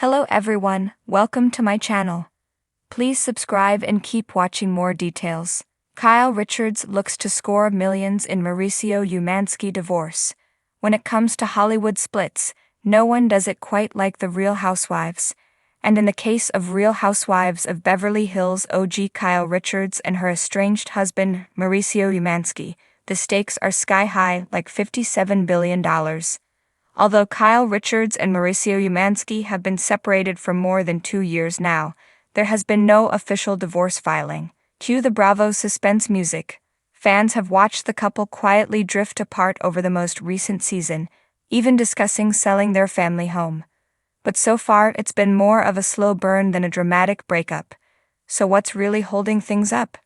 Hello everyone, welcome to my channel. Please subscribe and keep watching more details. Kyle Richards looks to score millions in Mauricio Umansky divorce. When it comes to Hollywood splits, no one does it quite like the Real Housewives. And in the case of Real Housewives of Beverly Hills OG Kyle Richards and her estranged husband, Mauricio Umansky, the stakes are sky high, like $57 billion. Although Kyle Richards and Mauricio Umansky have been separated for more than 2 years now, there has been no official divorce filing. Cue the Bravo suspense music. Fans have watched the couple quietly drift apart over the most recent season, even discussing selling their family home. But so far it's been more of a slow burn than a dramatic breakup. So what's really holding things up?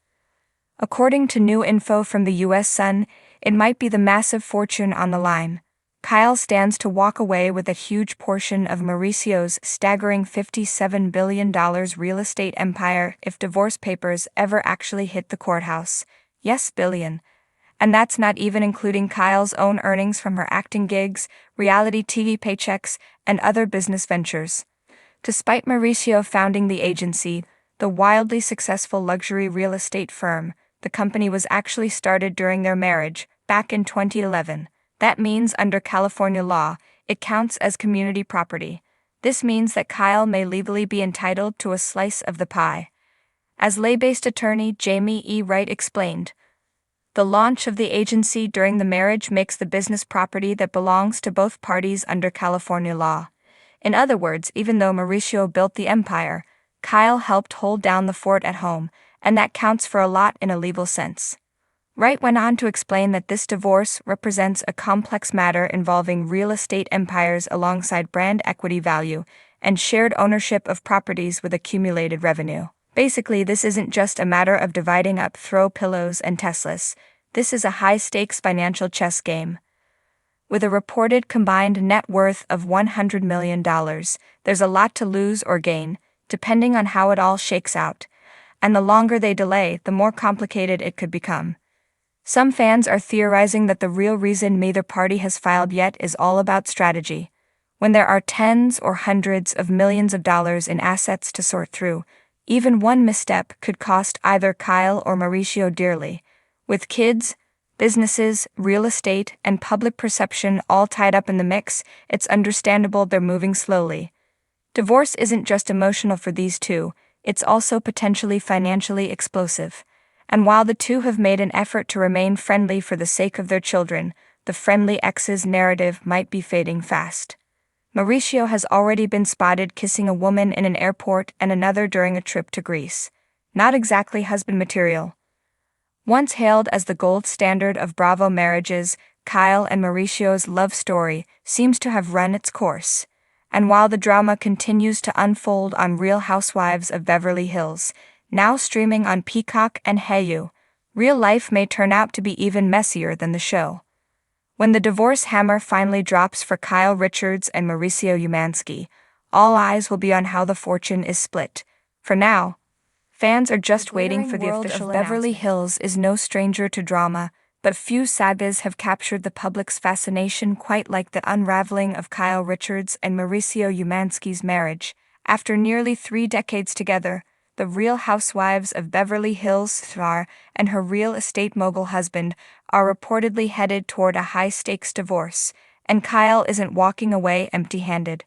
According to new info from the US Sun, it might be the massive fortune on the line. Kyle stands to walk away with a huge portion of Mauricio's staggering $57 billion real estate empire if divorce papers ever actually hit the courthouse. Yes, billion. And that's not even including Kyle's own earnings from her acting gigs, reality TV paychecks, and other business ventures. Despite Mauricio founding the agency, the wildly successful luxury real estate firm, the company was actually started during their marriage, back in 2011. That means under California law, it counts as community property. This means that Kyle may legally be entitled to a slice of the pie. As lay-based attorney Jamie E. Wright explained, the launch of the agency during the marriage makes the business property that belongs to both parties under California law. In other words, even though Mauricio built the empire, Kyle helped hold down the fort at home, and that counts for a lot in a legal sense. Wright went on to explain that this divorce represents a complex matter involving real estate empires alongside brand equity value and shared ownership of properties with accumulated revenue. Basically, this isn't just a matter of dividing up throw pillows and Teslas. This is a high-stakes financial chess game. With a reported combined net worth of $100 million, there's a lot to lose or gain, depending on how it all shakes out. And the longer they delay, the more complicated it could become. Some fans are theorizing that the real reason neither party has filed yet is all about strategy. When there are tens or hundreds of millions of dollars in assets to sort through, even one misstep could cost either Kyle or Mauricio dearly. With kids, businesses, real estate, and public perception all tied up in the mix, it's understandable they're moving slowly. Divorce isn't just emotional for these two, it's also potentially financially explosive. And while the two have made an effort to remain friendly for the sake of their children, the friendly exes narrative might be fading fast. Mauricio has already been spotted kissing a woman in an airport and another during a trip to Greece. Not exactly husband material. Once hailed as the gold standard of Bravo marriages, Kyle and Mauricio's love story seems to have run its course. And while the drama continues to unfold on Real Housewives of Beverly Hills, now streaming on Peacock and Hulu, real life may turn out to be even messier than the show. When the divorce hammer finally drops for Kyle Richards and Mauricio Umansky, all eyes will be on how the fortune is split. For now, fans are just waiting for the official announcement. Beverly Hills is no stranger to drama, but few sagas have captured the public's fascination quite like the unraveling of Kyle Richards and Mauricio Umansky's marriage. After nearly 3 decades together, the Real Housewives of Beverly Hills star and her real estate mogul husband are reportedly headed toward a high-stakes divorce, and Kyle isn't walking away empty-handed.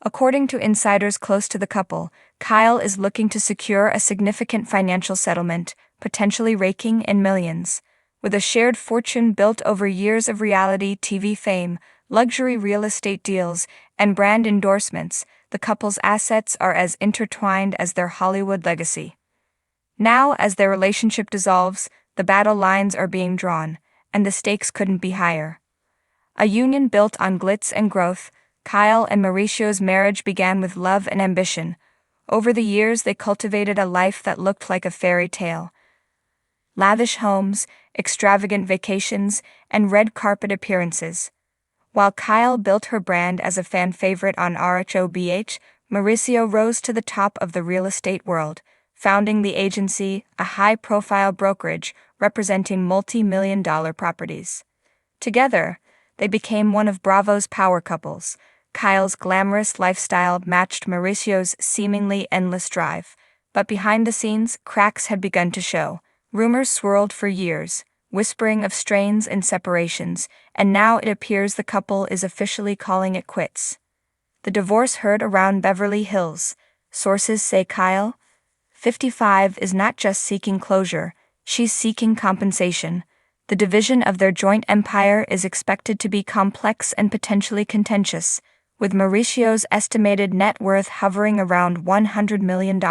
According to insiders close to the couple, Kyle is looking to secure a significant financial settlement, potentially raking in millions. With a shared fortune built over years of reality TV fame, luxury real estate deals, and brand endorsements, the couple's assets are as intertwined as their Hollywood legacy. Now, as their relationship dissolves, the battle lines are being drawn, and the stakes couldn't be higher. A union built on glitz and growth, Kyle and Mauricio's marriage began with love and ambition. Over the years, they cultivated a life that looked like a fairy tale. Lavish homes, extravagant vacations, and red carpet appearances. While Kyle built her brand as a fan favorite on RHOBH, Mauricio rose to the top of the real estate world, founding the agency, a high-profile brokerage representing multi-million-dollar properties. Together, they became one of Bravo's power couples, Kyle's glamorous lifestyle matched Mauricio's seemingly endless drive. But behind the scenes, cracks had begun to show. Rumors swirled for years, whispering of strains and separations, and now it appears the couple is officially calling it quits. The divorce heard around Beverly Hills. Sources say Kyle, 55, is not just seeking closure, she's seeking compensation. The division of their joint empire is expected to be complex and potentially contentious, with Mauricio's estimated net worth hovering around $100 million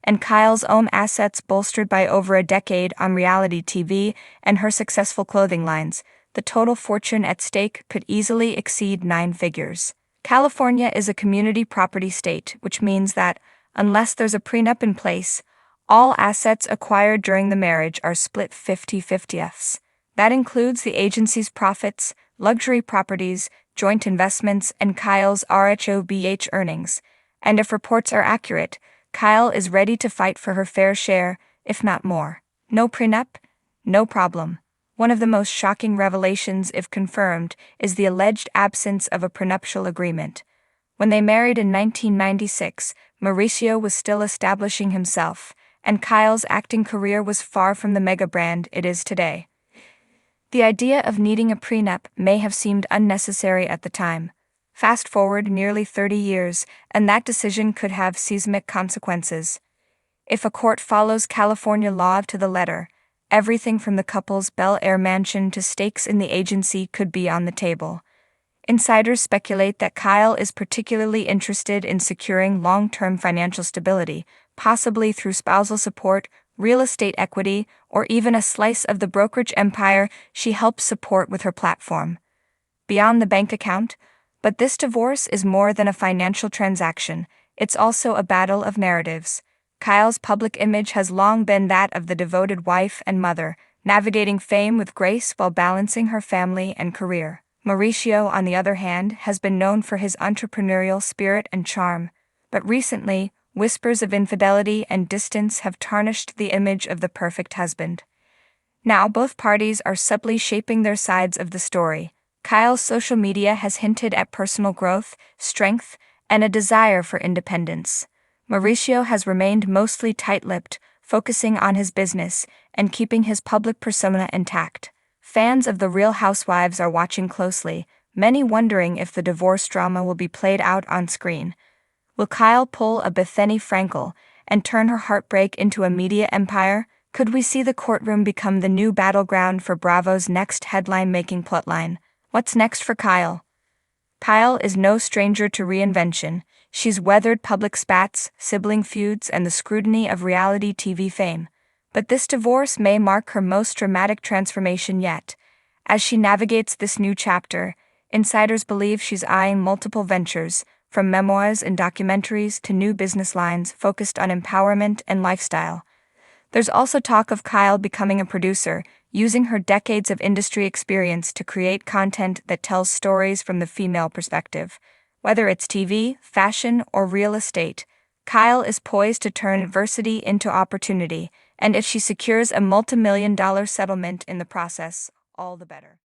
and Kyle's own assets bolstered by over a decade on reality TV and her successful clothing lines. The total fortune at stake could easily exceed 9 figures. California is a community property state, which means that, unless there's a prenup in place, all assets acquired during the marriage are split 50-50. That includes the agency's profits, luxury properties, joint investments, and Kyle's RHOBH earnings. And if reports are accurate, Kyle is ready to fight for her fair share, if not more. No prenup? No problem. One of the most shocking revelations, if confirmed, is the alleged absence of a prenuptial agreement. When they married in 1996, Mauricio was still establishing himself, and Kyle's acting career was far from the mega brand it is today. The idea of needing a prenup may have seemed unnecessary at the time. Fast forward nearly 30 years, and that decision could have seismic consequences. If a court follows California law to the letter, everything from the couple's Bel Air mansion to stakes in the agency could be on the table. Insiders speculate that Kyle is particularly interested in securing long-term financial stability, possibly through spousal support, real estate equity, or even a slice of the brokerage empire she helps support with her platform. Beyond the bank account, but this divorce is more than a financial transaction, it's also a battle of narratives. Kyle's public image has long been that of the devoted wife and mother, navigating fame with grace while balancing her family and career. Mauricio, on the other hand, has been known for his entrepreneurial spirit and charm, but recently, whispers of infidelity and distance have tarnished the image of the perfect husband. Now both parties are subtly shaping their sides of the story. Kyle's social media has hinted at personal growth, strength, and a desire for independence. Mauricio has remained mostly tight-lipped, focusing on his business and keeping his public persona intact. Fans of The Real Housewives are watching closely, many wondering if the divorce drama will be played out on screen. Will Kyle pull a Bethany Frankel and turn her heartbreak into a media empire? Could we see the courtroom become the new battleground for Bravo's next headline-making plotline? What's next for Kyle? Kyle is no stranger to reinvention. She's weathered public spats, sibling feuds, and the scrutiny of reality TV fame. But this divorce may mark her most dramatic transformation yet. As she navigates this new chapter, insiders believe she's eyeing multiple ventures, from memoirs and documentaries to new business lines focused on empowerment and lifestyle. There's also talk of Kyle becoming a producer, using her decades of industry experience to create content that tells stories from the female perspective. Whether it's TV, fashion, or real estate, Kyle is poised to turn adversity into opportunity, and if she secures a multi-million-dollar settlement in the process, all the better.